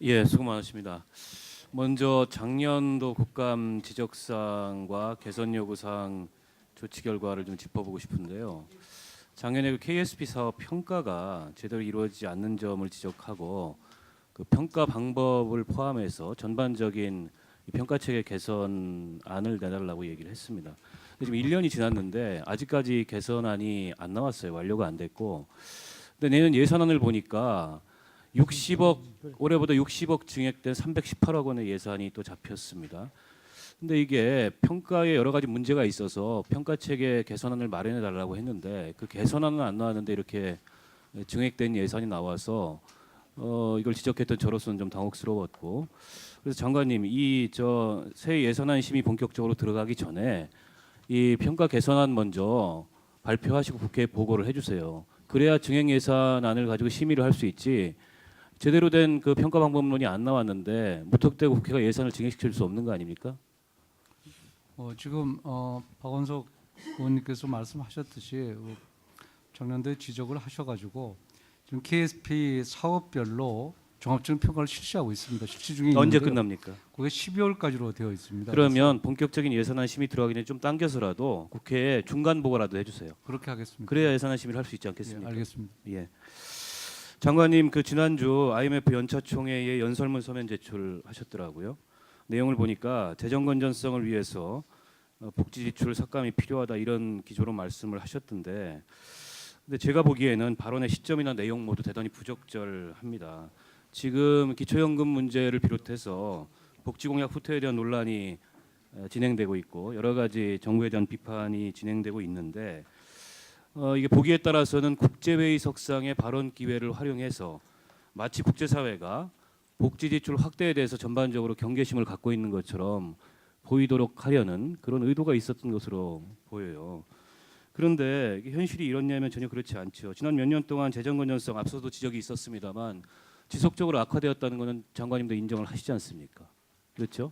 예, 수고 많으십니다. 먼저 작년도 국감 지적사항과 개선 요구사항 조치 결과를 좀 짚어보고 싶은데요. 작년에 그 KSP 사업 평가가 제대로 이루어지지 않는 점을 지적하고 그 평가 방법을 포함해서 전반적인 이 평가 체계 개선안을 내달라고 얘기를 했습니다. 근데 지금 1년이 지났는데 아직까지 개선안이 안 나왔어요. 완료가 안 됐고. 근데 내년 예산안을 보니까 60억 올해보다 60억 증액된 318억 원의 예산이 또 잡혔습니다. 근데 이게 평가에 여러 가지 문제가 있어서 평가 체계 개선안을 마련해 달라고 했는데 그 개선안은 안 나왔는데 이렇게 증액된 예산이 나와서 이걸 지적했던 저로서는 좀 당혹스러웠고, 그래서 장관님 이 저 새 예산안 심의 본격적으로 들어가기 전에 이 평가 개선안 먼저 발표하시고 국회에 보고를 해주세요. 그래야 증액 예산안을 가지고 심의를 할 수 있지. 제대로 된 그 평가 방법론이 안 나왔는데 무턱대고 국회가 예산을 증액시킬 수 없는 거 아닙니까? 지금 박원석 의원님께서 말씀하셨듯이 작년도에 지적을 하셔가지고 지금 KSP 사업별로 종합적인 평가를 실시하고 있습니다. 실시 중에 언제 있는데요. 끝납니까? 그게 12월까지로 되어 있습니다. 그러면 본격적인 예산안 심의 들어가기 전에 좀 당겨서라도 국회에 중간 보고라도 해주세요. 그렇게 하겠습니다. 그래야 예산안 심의를 할 수 있지 예, 않겠습니까? 알겠습니다. 예. 장관님 그 지난주 IMF 연차총회에 연설문 서면 제출하셨더라고요. 내용을 보니까 재정 건전성을 위해서 복지 지출 삭감이 필요하다 이런 기조로 말씀을 하셨던데, 근데 제가 보기에는 발언의 시점이나 내용 모두 대단히 부적절합니다. 지금 기초연금 문제를 비롯해서 복지공약 후퇴에 대한 논란이 진행되고 있고 여러 가지 정부에 대한 비판이 진행되고 있는데 이게 보기에 따라서는 국제회의석상의 발언 기회를 활용해서 마치 국제사회가 복지 지출 확대에 대해서 전반적으로 경계심을 갖고 있는 것처럼 보이도록 하려는 그런 의도가 있었던 것으로 보여요. 그런데 이게 현실이 이렇냐면 전혀 그렇지 않죠. 지난 몇 년 동안 재정 건전성 앞서도 지적이 있었습니다만 지속적으로 악화되었다는 것은 장관님도 인정을 하시지 않습니까? 그렇죠?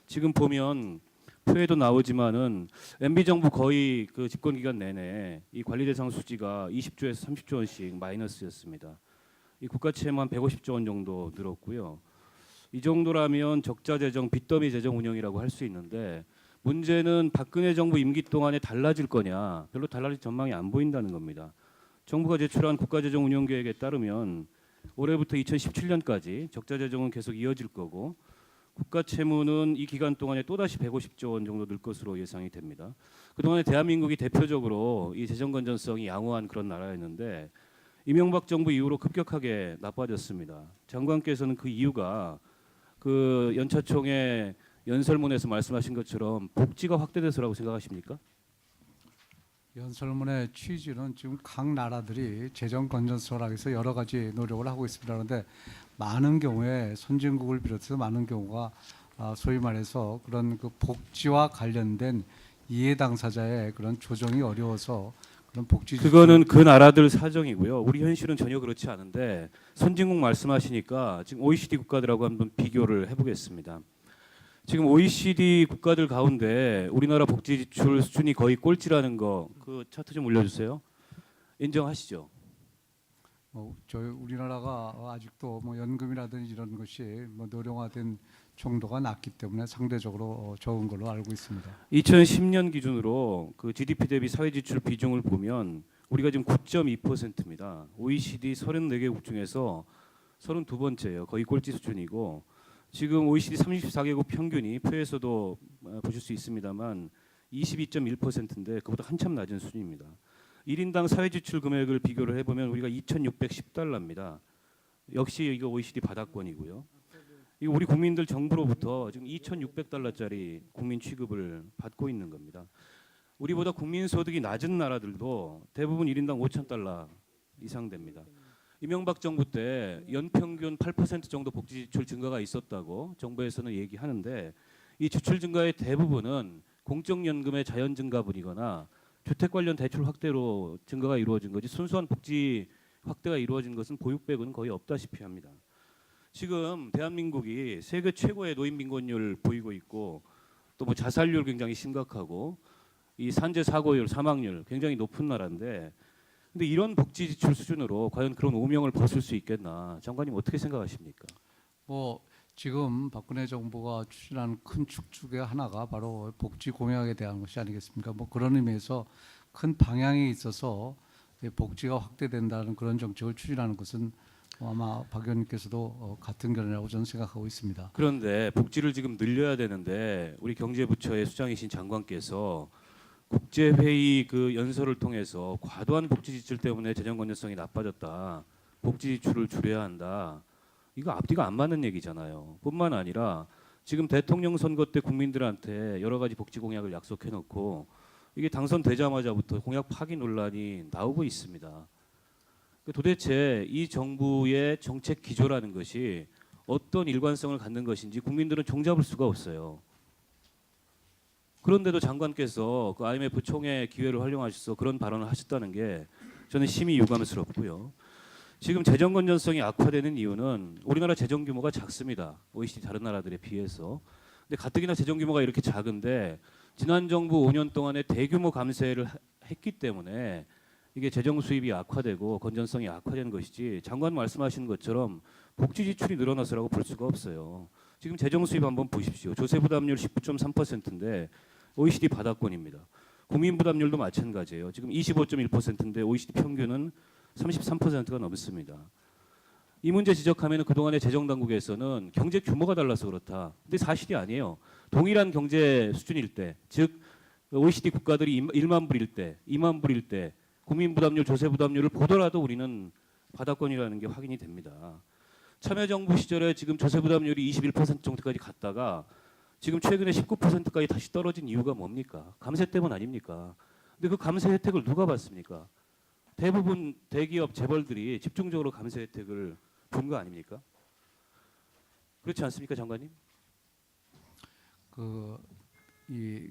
지금 보면 표에도 나오지만은 MB 정부 거의 그 집권 기간 내내 이 관리 대상 수지가 20조에서 30조 원씩 마이너스였습니다. 이 국가 채무 한 150조 원 정도 늘었고요. 이 정도라면 적자 재정, 빚더미 재정 운영이라고 할 수 있는데 문제는 박근혜 정부 임기 동안에 달라질 거냐, 별로 달라질 전망이 안 보인다는 겁니다. 정부가 제출한 국가재정 운영 계획에 따르면 올해부터 2017년까지 적자 재정은 계속 이어질 거고 국가 채무는 이 기간 동안에 또다시 150조 원 정도 늘 것으로 예상이 됩니다. 그동안에 대한민국이 대표적으로 이 재정 건전성이 양호한 그런 나라였는데 이명박 정부 이후로 급격하게 나빠졌습니다. 장관께서는 그 이유가 그 연차총회 연설문에서 말씀하신 것처럼 복지가 확대돼서라고 생각하십니까? 연설문의 취지는 지금 각 나라들이 재정 건전성을 하기 위해서 여러 가지 노력을 하고 있습니다. 그런데 많은 경우에 선진국을 비롯해서 많은 경우가 소위 말해서 그런 그 복지와 관련된 이해 당사자의 그런 조정이 어려워서 그런 복지 그거는 그 나라들 사정이고요. 우리 현실은 전혀 그렇지 않은데 선진국 말씀하시니까 지금 OECD 국가들하고 한번 비교를 해보겠습니다. 지금 OECD 국가들 가운데 우리나라 복지 지출 수준이 거의 꼴찌라는 거 그 차트 좀 올려주세요. 인정하시죠? 저희 우리나라가 아직도 뭐 연금이라든지 이런 것이 뭐 노령화된 정도가 낮기 때문에 상대적으로 적은 걸로 알고 있습니다. 2010년 기준으로 그 GDP 대비 사회 지출 비중을 보면 우리가 지금 9.2%입니다. OECD 34개국 중에서 32번째예요. 거의 꼴찌 수준이고 지금 OECD 34개국 평균이 표에서도 보실 수 있습니다만 22.1%인데 그보다 한참 낮은 수준입니다. 1인당 사회 지출 금액을 비교를 해보면 우리가 2,610달러입니다. 역시 이거 OECD 바닥권이고요. 이거 우리 국민들 정부로부터 지금 2,600달러짜리 국민 취급을 받고 있는 겁니다. 우리보다 국민 소득이 낮은 나라들도 대부분 1인당 5,000달러 이상 됩니다. 이명박 정부 때 연평균 8% 정도 복지 지출 증가가 있었다고 정부에서는 얘기하는데 이 지출 증가의 대부분은 공적연금의 자연 증가분이거나 주택 관련 대출 확대로 증가가 이루어진 거지 순수한 복지 확대가 이루어진 것은 보육 빼고는 거의 없다시피 합니다. 지금 대한민국이 세계 최고의 노인 빈곤율 보이고 있고 또 뭐 자살률 굉장히 심각하고 이 산재 사고율, 사망률 굉장히 높은 나라인데 근데 이런 복지 지출 수준으로 과연 그런 오명을 벗을 수 있겠나? 장관님 어떻게 생각하십니까? 뭐 지금 박근혜 정부가 추진하는 큰 축 중에 하나가 바로 복지 공약에 대한 것이 아니겠습니까? 뭐 그런 의미에서 큰 방향에 있어서 복지가 확대된다는 그런 정책을 추진하는 것은 아마 박 의원님께서도 같은 견해라고 저는 생각하고 있습니다. 그런데 복지를 지금 늘려야 되는데 우리 경제부처의 수장이신 장관께서 국제회의 그 연설을 통해서 과도한 복지 지출 때문에 재정 건전성이 나빠졌다. 복지 지출을 줄여야 한다. 이거 앞뒤가 안 맞는 얘기잖아요. 뿐만 아니라 지금 대통령 선거 때 국민들한테 여러 가지 복지 공약을 약속해 놓고 이게 당선되자마자부터 공약 파기 논란이 나오고 있습니다. 도대체 이 정부의 정책 기조라는 것이 어떤 일관성을 갖는 것인지 국민들은 종잡을 수가 없어요. 그런데도 장관께서 그 IMF 총회 기회를 활용하셔서 그런 발언을 하셨다는 게 저는 심히 유감스럽고요. 지금 재정 건전성이 악화되는 이유는 우리나라 재정 규모가 작습니다. OECD 다른 나라들에 비해서. 근데 가뜩이나 재정 규모가 이렇게 작은데 지난 정부 5년 동안에 대규모 감세를 했기 때문에 이게 재정 수입이 악화되고 건전성이 악화되는 것이지 장관 말씀하시는 것처럼 복지 지출이 늘어나서라고 볼 수가 없어요. 지금 재정 수입 한번 보십시오. 조세 부담률 19.3%인데 OECD 바닥권입니다. 국민 부담률도 마찬가지예요. 지금 25.1%인데 OECD 평균은 33%가 넘습니다. 이 문제 지적하면 그동안의 재정 당국에서는 경제 규모가 달라서 그렇다. 근데 사실이 아니에요. 동일한 경제 수준일 때, 즉 OECD 국가들이 1만 불일 때, 2만 불일 때 국민 부담률, 조세 부담률을 보더라도 우리는 바닥권이라는 게 확인이 됩니다. 참여정부 시절에 지금 조세 부담률이 21% 정도까지 갔다가 지금 최근에 19%까지 다시 떨어진 이유가 뭡니까? 감세 때문 아닙니까? 근데 그 감세 혜택을 누가 받습니까? 대부분 대기업 재벌들이 집중적으로 감세 혜택을 본 거 아닙니까? 그렇지 않습니까, 장관님? 이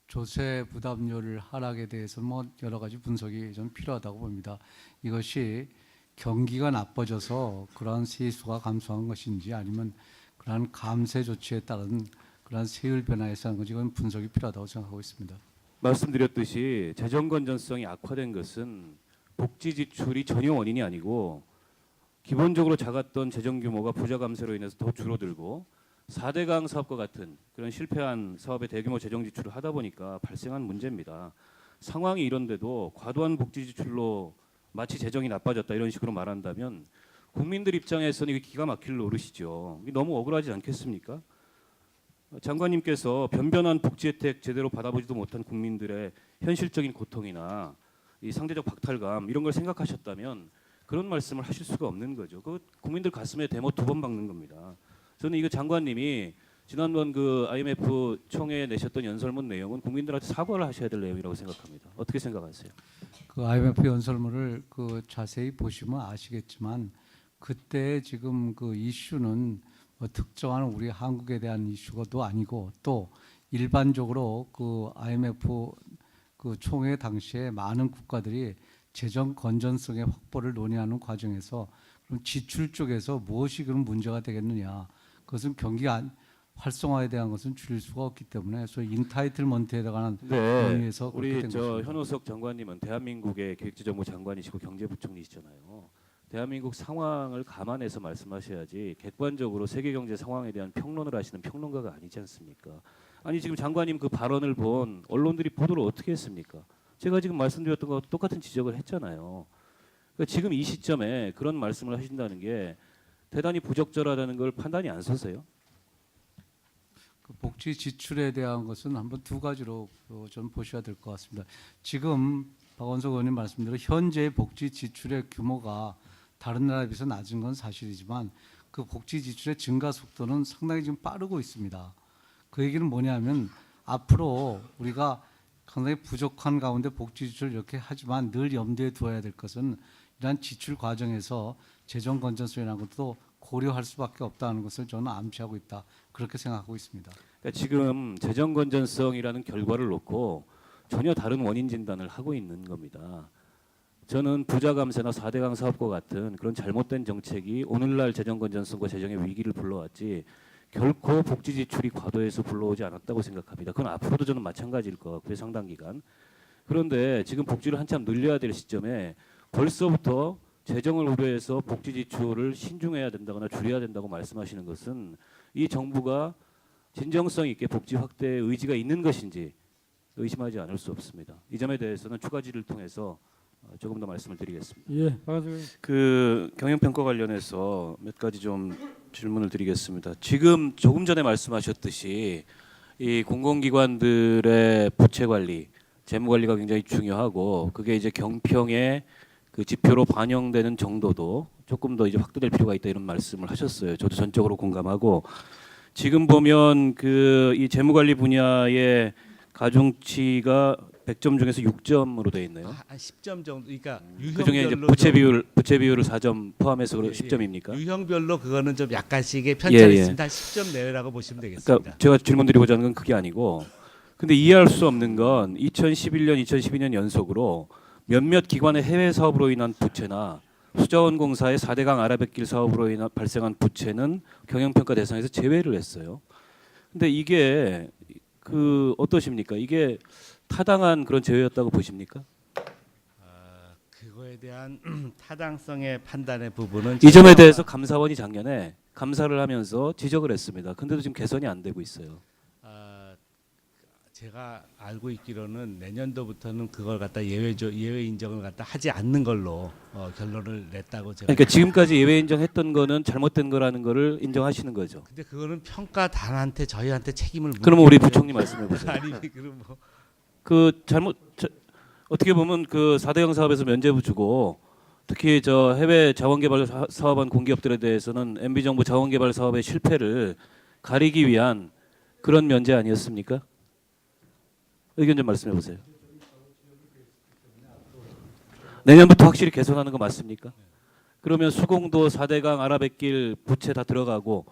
조세 부담률 하락에 대해서는 뭐 여러 가지 분석이 좀 필요하다고 봅니다. 이것이 경기가 나빠져서 그러한 세수가 감소한 것인지 아니면 그러한 감세 조치에 따른 그러한 세율 변화에서 하는 건지 이건 분석이 필요하다고 생각하고 있습니다. 말씀드렸듯이 재정 건전성이 악화된 것은 복지 지출이 전혀 원인이 아니고 기본적으로 작았던 재정 규모가 부자 감세로 인해서 더 줄어들고 4대강 사업과 같은 그런 실패한 사업의 대규모 재정 지출을 하다 보니까 발생한 문제입니다. 상황이 이런데도 과도한 복지 지출로 마치 재정이 나빠졌다 이런 식으로 말한다면 국민들 입장에서는 이게 기가 막힐 노릇이죠. 이게 너무 억울하지 않겠습니까? 장관님께서 변변한 복지 혜택 제대로 받아보지도 못한 국민들의 현실적인 고통이나 이 상대적 박탈감 이런 걸 생각하셨다면 그런 말씀을 하실 수가 없는 거죠. 그 국민들 가슴에 대못 2번 박는 겁니다. 저는 이거 장관님이 지난번 그 IMF 총회에 내셨던 연설문 내용은 국민들한테 사과를 하셔야 될 내용이라고 생각합니다. 어떻게 생각하세요? 그 IMF 연설문을 자세히 보시면 아시겠지만 그때 지금 그 이슈는 뭐 특정한 우리 한국에 대한 이슈가도 아니고 또 일반적으로 그 IMF 그 총회 당시에 많은 국가들이 재정 건전성의 확보를 논의하는 과정에서 그럼 지출 쪽에서 무엇이 그런 문제가 되겠느냐? 그것은 경기 활성화에 대한 것은 줄일 수가 없기 때문에 소위 인타이틀먼트에 관한 논의에서 우리 된 저 것입니다. 현우석 장관님은 대한민국의 기획재정부 장관이시고 경제부총리시잖아요. 대한민국 상황을 감안해서 말씀하셔야지 객관적으로 세계 경제 상황에 대한 평론을 하시는 평론가가 아니지 않습니까? 아니 지금 장관님 그 발언을 본 언론들이 보도를 어떻게 했습니까? 제가 지금 말씀드렸던 것과 똑같은 지적을 했잖아요. 그러니까 지금 이 시점에 그런 말씀을 하신다는 게 대단히 부적절하다는 걸 판단이 안 서세요? 그 복지 지출에 대한 것은 한번 2가지로 좀 보셔야 될 것 같습니다. 지금 박원석 의원님 말씀대로 현재 복지 지출의 규모가 다른 나라에 비해서 낮은 건 사실이지만 그 복지 지출의 증가 속도는 상당히 지금 빠르고 있습니다. 그 얘기는 뭐냐면 앞으로 우리가 상당히 부족한 가운데 복지 지출을 이렇게 하지만 늘 염두에 두어야 될 것은 이러한 지출 과정에서 재정 건전성이라는 것도 고려할 수밖에 없다는 것을 저는 암시하고 있다. 그렇게 생각하고 있습니다. 그러니까 지금 재정 건전성이라는 결과를 놓고 전혀 다른 원인 진단을 하고 있는 겁니다. 저는 부자 감세나 4대강 사업과 같은 그런 잘못된 정책이 오늘날 재정 건전성과 재정의 위기를 불러왔지 결코 복지 지출이 과도해서 불러오지 않았다고 생각합니다. 그건 앞으로도 저는 마찬가지일 것 같고요. 상당 기간. 그런데 지금 복지를 한참 늘려야 될 시점에 벌써부터 재정을 우려해서 복지 지출을 신중해야 된다거나 줄여야 된다고 말씀하시는 것은 이 정부가 진정성 있게 복지 확대의 의지가 있는 것인지 의심하지 않을 수 없습니다. 이 점에 대해서는 추가 질의를 통해서 조금 더 말씀을 드리겠습니다. 예, 박한수 그 경영평가 관련해서 몇 가지 좀 질문을 드리겠습니다. 지금 조금 전에 말씀하셨듯이 이 공공기관들의 부채 관리, 재무 관리가 굉장히 중요하고 그게 이제 경평의 그 지표로 반영되는 정도도 조금 더 이제 확대될 필요가 있다 이런 말씀을 하셨어요. 저도 전적으로 공감하고 지금 보면 그 이 재무 관리 분야의 가중치가 100점 중에서 6점으로 돼 있네요. 한 10점 정도. 그러니까 그중에 이제 유형별로 부채 비율을 4점 포함해서 예, 예. 10점입니까? 유형별로 그거는 좀 약간씩의 편차가 예, 예. 있습니다. 한 10점 내외라고 보시면 되겠습니다. 그러니까 제가 질문드리고자 하는 건 그게 아니고 근데 이해할 수 없는 건 2011년, 2012년 연속으로 몇몇 기관의 해외 사업으로 인한 부채나 수자원공사의 4대강 아라뱃길 사업으로 인한 발생한 부채는 경영평가 대상에서 제외를 했어요. 근데 이게 그 어떠십니까? 이게 타당한 그런 제외였다고 보십니까? 그거에 대한 타당성의 판단의 부분은 이 점에 대해서 감사원이 작년에 감사를 하면서 지적을 했습니다. 근데도 지금 개선이 안 되고 있어요. 제가 알고 있기로는 내년도부터는 그걸 갖다 예외 인정을 갖다 하지 않는 걸로 결론을 냈다고 제가. 그러니까 지금까지 예외 인정했던 거는 잘못된 거라는 거를 인정하시는 거죠. 근데 그거는 평가단한테 저희한테 책임을 그러면 우리 묻기는 부총리 말씀해 보세요. 아니 그럼 뭐 그 어떻게 보면 그 4대강 사업에서 면제부 주고 특히 저 해외 자원개발 사업한 공기업들에 대해서는 MB 정부 자원개발 사업의 실패를 가리기 위한 그런 면제 아니었습니까? 의견 좀 말씀해 보세요. 내년부터 확실히 개선하는 거 맞습니까? 그러면 수공도 4대강 아라뱃길 부채 다 들어가고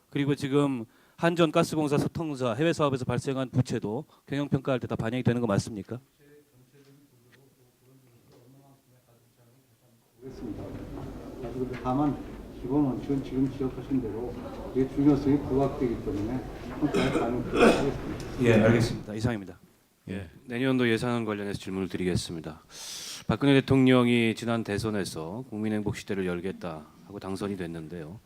그리고 지금 한전 가스공사 소통사 해외 사업에서 발생한 부채도 경영평가할 때 다 반영이 되는 거 맞습니까? 다만 기본 원칙은 지금 지적하신 대로 이게 중요성이 부각되기 때문에 평가에 반영하겠습니다. 예, 알겠습니다. 이상입니다. 예, 내년도 예산 관련해서 질문을 드리겠습니다. 박근혜 대통령이 지난 대선에서 국민행복시대를 열겠다 하고 당선이 됐는데요.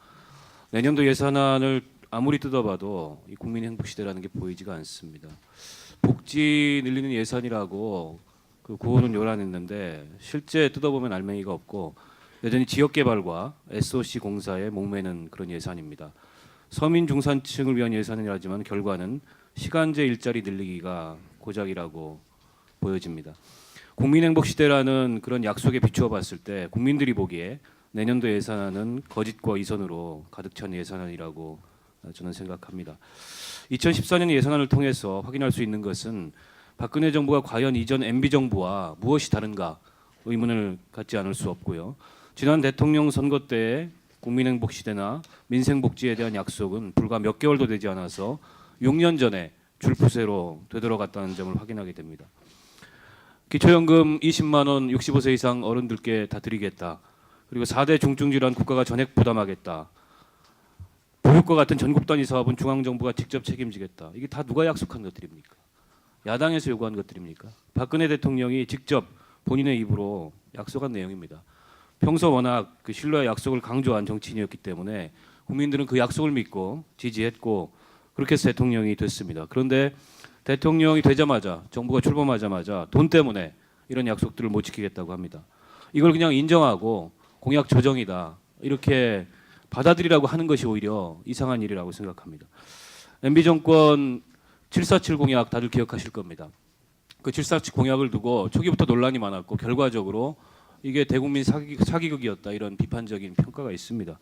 내년도 예산안을 아무리 뜯어봐도 이 국민행복시대라는 게 보이지가 않습니다. 복지 늘리는 예산이라고 그 구호는 요란했는데 실제 뜯어보면 알맹이가 없고 여전히 지역개발과 SOC 공사에 목매는 그런 예산입니다. 서민 중산층을 위한 예산이라지만 결과는 시간제 일자리 늘리기가 고작이라고 보여집니다. 국민행복시대라는 그런 약속에 비추어 봤을 때 국민들이 보기에 내년도 예산안은 거짓과 이선으로 가득 찬 예산안이라고 저는 생각합니다. 2014년 예산안을 통해서 확인할 수 있는 것은 박근혜 정부가 과연 이전 MB 정부와 무엇이 다른가 의문을 갖지 않을 수 없고요. 지난 대통령 선거 때 국민행복시대나 민생복지에 대한 약속은 불과 몇 개월도 되지 않아서 6년 전에 줄푸세로 되돌아갔다는 점을 확인하게 됩니다. 기초연금 20만 원 65세 이상 어른들께 다 드리겠다. 그리고 4대 중증질환 국가가 전액 부담하겠다. 보육과 같은 전국 단위 사업은 중앙정부가 직접 책임지겠다. 이게 다 누가 약속한 것들입니까? 야당에서 요구한 것들입니까? 박근혜 대통령이 직접 본인의 입으로 약속한 내용입니다. 평소 워낙 그 신뢰와 약속을 강조한 정치인이었기 때문에 국민들은 그 약속을 믿고 지지했고 그렇게 해서 대통령이 됐습니다. 그런데 대통령이 되자마자 정부가 출범하자마자 돈 때문에 이런 약속들을 못 지키겠다고 합니다. 이걸 그냥 인정하고 공약 조정이다 이렇게 받아들이라고 하는 것이 오히려 이상한 일이라고 생각합니다. MB 정권 747 공약 다들 기억하실 겁니다. 그 747 공약을 두고 초기부터 논란이 많았고 결과적으로 이게 대국민 사기극이었다 이런 비판적인 평가가 있습니다.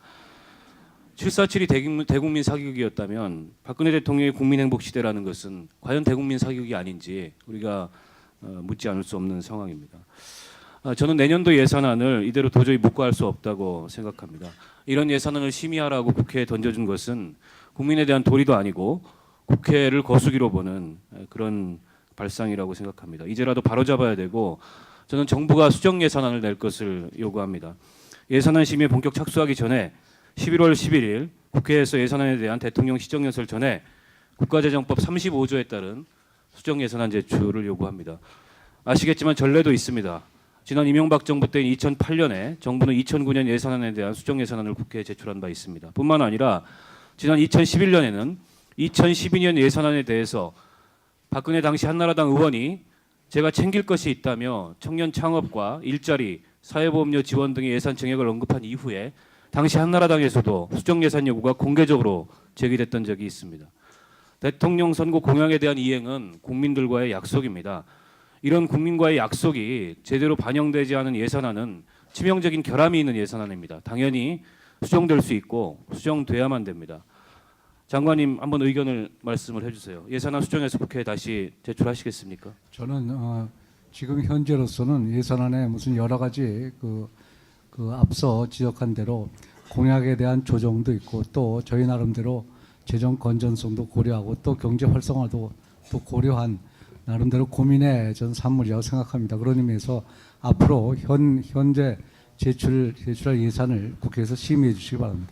747이 대국민 사기극이었다면 박근혜 대통령의 국민행복시대라는 것은 과연 대국민 사기극이 아닌지 우리가 묻지 않을 수 없는 상황입니다. 저는 내년도 예산안을 이대로 도저히 묵과할 수 없다고 생각합니다. 이런 예산안을 심의하라고 국회에 던져준 것은 국민에 대한 도리도 아니고 국회를 거수기로 보는 그런 발상이라고 생각합니다. 이제라도 바로잡아야 되고 저는 정부가 수정 예산안을 낼 것을 요구합니다. 예산안 심의에 본격 착수하기 전에 11월 11일 국회에서 예산안에 대한 대통령 시정연설 전에 국가재정법 35조에 따른 수정 예산안 제출을 요구합니다. 아시겠지만 전례도 있습니다. 지난 이명박 정부 때인 2008년에 정부는 2009년 예산안에 대한 수정 예산안을 국회에 제출한 바 있습니다. 뿐만 아니라 지난 2011년에는 2012년 예산안에 대해서 박근혜 당시 한나라당 의원이 제가 챙길 것이 있다며 청년 창업과 일자리, 사회보험료 지원 등의 예산 증액을 언급한 이후에 당시 한나라당에서도 수정 예산 요구가 공개적으로 제기됐던 적이 있습니다. 대통령 선거 공약에 대한 이행은 국민들과의 약속입니다. 이런 국민과의 약속이 제대로 반영되지 않은 예산안은 치명적인 결함이 있는 예산안입니다. 당연히 수정될 수 있고 수정돼야만 됩니다. 장관님 한번 의견을 말씀을 해주세요. 예산안 수정해서 국회에 다시 제출하시겠습니까? 저는 지금 현재로서는 예산안에 무슨 여러 가지 그 앞서 지적한 대로 공약에 대한 조정도 있고 또 저희 나름대로 재정 건전성도 고려하고 또 경제 활성화도 또 고려한 나름대로 고민의 전 산물이라고 생각합니다. 그런 의미에서 앞으로 현재 제출할 예산을 국회에서 심의해 주시기 바랍니다.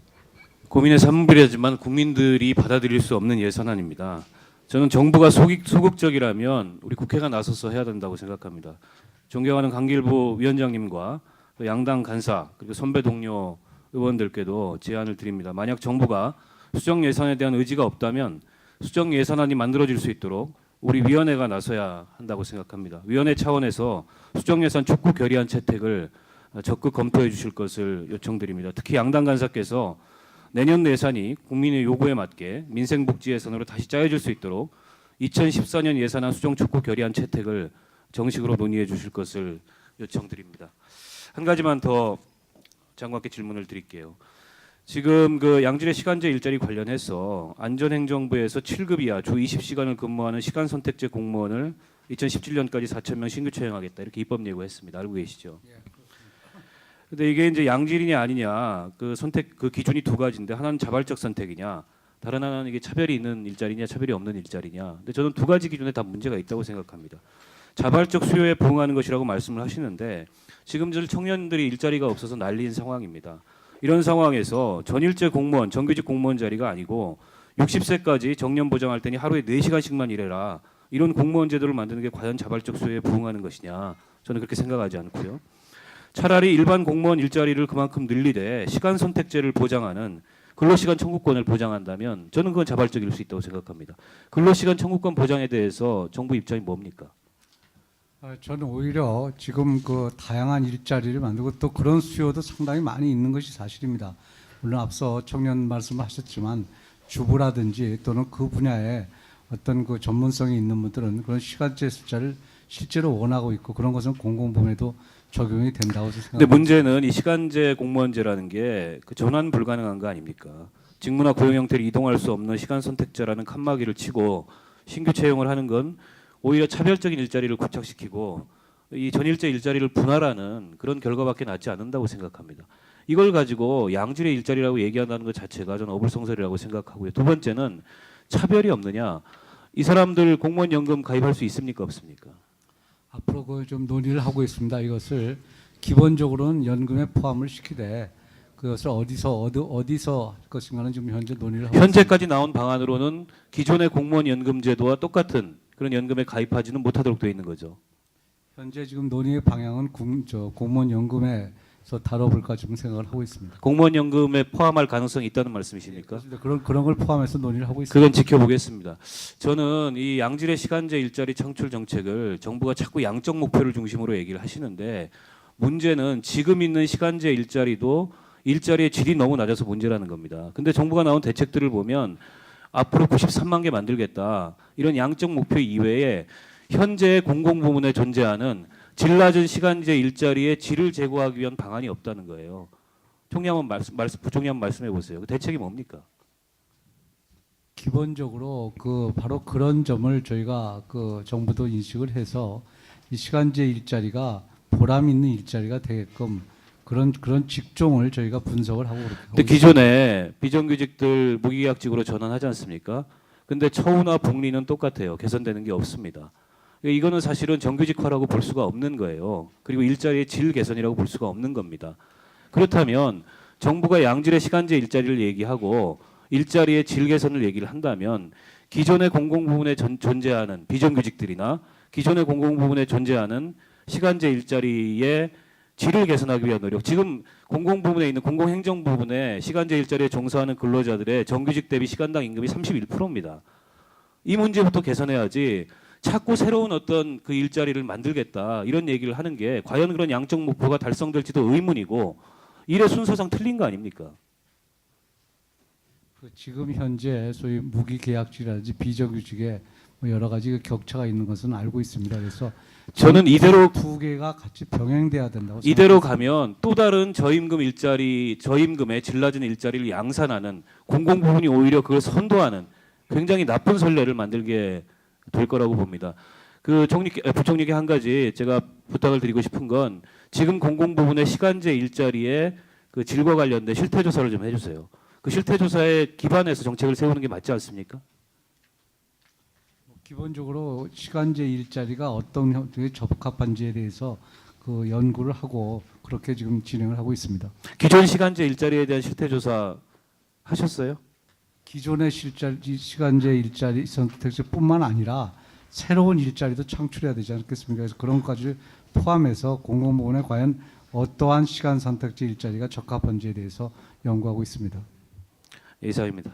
고민의 산물이지만 국민들이 받아들일 수 없는 예산안입니다. 저는 정부가 소극적이라면 우리 국회가 나서서 해야 된다고 생각합니다. 존경하는 강길보 위원장님과 양당 간사 그리고 선배 동료 의원들께도 제안을 드립니다. 만약 정부가 수정 예산에 대한 의지가 없다면 수정 예산안이 만들어질 수 있도록 우리 위원회가 나서야 한다고 생각합니다. 위원회 차원에서 수정 예산 촉구 결의안 채택을 적극 검토해 주실 것을 요청드립니다. 특히 양당 간사께서 내년 예산이 국민의 요구에 맞게 민생복지 예산으로 다시 짜여질 수 있도록 2014년 예산안 수정 촉구 결의안 채택을 정식으로 논의해 주실 것을 요청드립니다. 한 가지만 더 장관께 질문을 드릴게요. 지금 그 양질의 시간제 일자리 관련해서 안전행정부에서 7급 이하 주 20시간을 근무하는 시간 선택제 공무원을 2017년까지 4,000명 신규 채용하겠다 이렇게 입법 예고했습니다. 알고 계시죠? 근데 이게 이제 양질이냐 아니냐 그 선택 그 기준이 두 가지인데 하나는 자발적 선택이냐 다른 하나는 이게 차별이 있는 일자리냐 차별이 없는 일자리냐. 근데 저는 두 가지 기준에 다 문제가 있다고 생각합니다. 자발적 수요에 부응하는 것이라고 말씀을 하시는데 지금 청년들이 일자리가 없어서 난리인 상황입니다. 이런 상황에서 전일제 공무원, 정규직 공무원 자리가 아니고 60세까지 정년 보장할 테니 하루에 4시간씩만 일해라. 이런 공무원 제도를 만드는 게 과연 자발적 수요에 부응하는 것이냐. 저는 그렇게 생각하지 않고요. 차라리 일반 공무원 일자리를 그만큼 늘리되 시간 선택제를 보장하는 근로시간 청구권을 보장한다면 저는 그건 자발적일 수 있다고 생각합니다. 근로시간 청구권 보장에 대해서 정부 입장이 뭡니까? 저는 오히려 지금 그 다양한 일자리를 만들고 또 그런 수요도 상당히 많이 있는 것이 사실입니다. 물론 앞서 청년 말씀하셨지만 주부라든지 또는 그 분야에 어떤 그 전문성이 있는 분들은 그런 시간제 숫자를 실제로 원하고 있고 그런 것은 공공부문에도 적용이 된다고 생각합니다. 근데 문제는 이 시간제 공무원제라는 게 그 전환 불가능한 거 아닙니까? 직무나 고용 형태를 이동할 수 없는 시간 선택제라는 칸막이를 치고 신규 채용을 하는 건 오히려 차별적인 일자리를 고착시키고 이 전일제 일자리를 분할하는 그런 결과밖에 나지 않는다고 생각합니다. 이걸 가지고 양질의 일자리라고 얘기한다는 것 자체가 저는 어불성설이라고 생각하고요. 두 번째는 차별이 없느냐? 이 사람들 공무원 연금 가입할 수 있습니까? 없습니까? 앞으로 그 좀 논의를 하고 있습니다. 이것을 기본적으로는 연금에 포함을 시키되 그것을 어디서 할 것인가는 지금 현재 논의를 하고 현재까지 나온 방안으로는 기존의 공무원 연금 제도와 똑같은 그런 연금에 가입하지는 못하도록 되어 있는 거죠. 현재 지금 논의의 방향은 공무원 연금에서 다뤄볼까 지금 생각을 하고 있습니다. 공무원 연금에 포함할 가능성이 있다는 말씀이십니까? 그런 걸 포함해서 논의를 하고 있습니다. 그건 지켜보겠습니다. 저는 이 양질의 시간제 일자리 창출 정책을 정부가 자꾸 양적 목표를 중심으로 얘기를 하시는데 문제는 지금 있는 시간제 일자리도 일자리의 질이 너무 낮아서 문제라는 겁니다. 근데 정부가 나온 대책들을 보면 앞으로 93만 개 만들겠다. 이런 양적 목표 이외에 현재 공공부문에 존재하는 질 낮은 시간제 일자리의 질을 제고하기 위한 방안이 없다는 거예요. 총리 한번 부총리 한번 말씀해 보세요. 그 대책이 뭡니까? 기본적으로 바로 그런 점을 저희가 정부도 인식을 해서 이 시간제 일자리가 보람 있는 일자리가 되게끔 그런 직종을 저희가 분석을 하고 그렇게. 근데 기존에 비정규직들 무기계약직으로 전환하지 않습니까? 근데 처우나 복리는 똑같아요. 개선되는 게 없습니다. 이거는 사실은 정규직화라고 볼 수가 없는 거예요. 그리고 일자리의 질 개선이라고 볼 수가 없는 겁니다. 그렇다면 정부가 양질의 시간제 일자리를 얘기하고 일자리의 질 개선을 얘기를 한다면 기존의 공공부문에 존재하는 비정규직들이나 기존의 공공부문에 존재하는 시간제 일자리의 질을 개선하기 위한 노력. 지금 공공부문에 있는 공공행정 부분에 시간제 일자리에 종사하는 근로자들의 정규직 대비 시간당 임금이 31%입니다. 이 문제부터 개선해야지 자꾸 새로운 어떤 그 일자리를 만들겠다 이런 얘기를 하는 게 과연 그런 양적 목표가 달성될지도 의문이고 일의 순서상 틀린 거 아닙니까? 그 지금 현재 소위 무기계약직이라든지 비정규직에 뭐 여러 가지 그 격차가 있는 것은 알고 있습니다. 그래서 저는 이대로 두 개가 같이 병행돼야 된다고 이대로 생각합니다. 가면 또 다른 저임금 일자리, 저임금에 질 낮은 일자리를 양산하는 공공부문이 오히려 그걸 선도하는 굉장히 나쁜 선례를 만들게 될 거라고 봅니다. 그 부총리께 한 가지 제가 부탁을 드리고 싶은 건 지금 공공부문의 시간제 일자리의 그 질과 관련된 실태 조사를 좀 해주세요. 그 실태 조사에 기반해서 정책을 세우는 게 맞지 않습니까? 기본적으로 시간제 일자리가 어떤 형태의 적합한지에 대해서 그 연구를 하고 그렇게 지금 진행을 하고 있습니다. 기존 시간제 일자리에 대한 실태 조사 하셨어요? 기존의 시간제 일자리 선택지뿐만 아니라 새로운 일자리도 창출해야 되지 않겠습니까? 그래서 그런 것까지 포함해서 공공부문에 과연 어떠한 시간 선택지 일자리가 적합한지에 대해서 연구하고 있습니다. 이상입니다.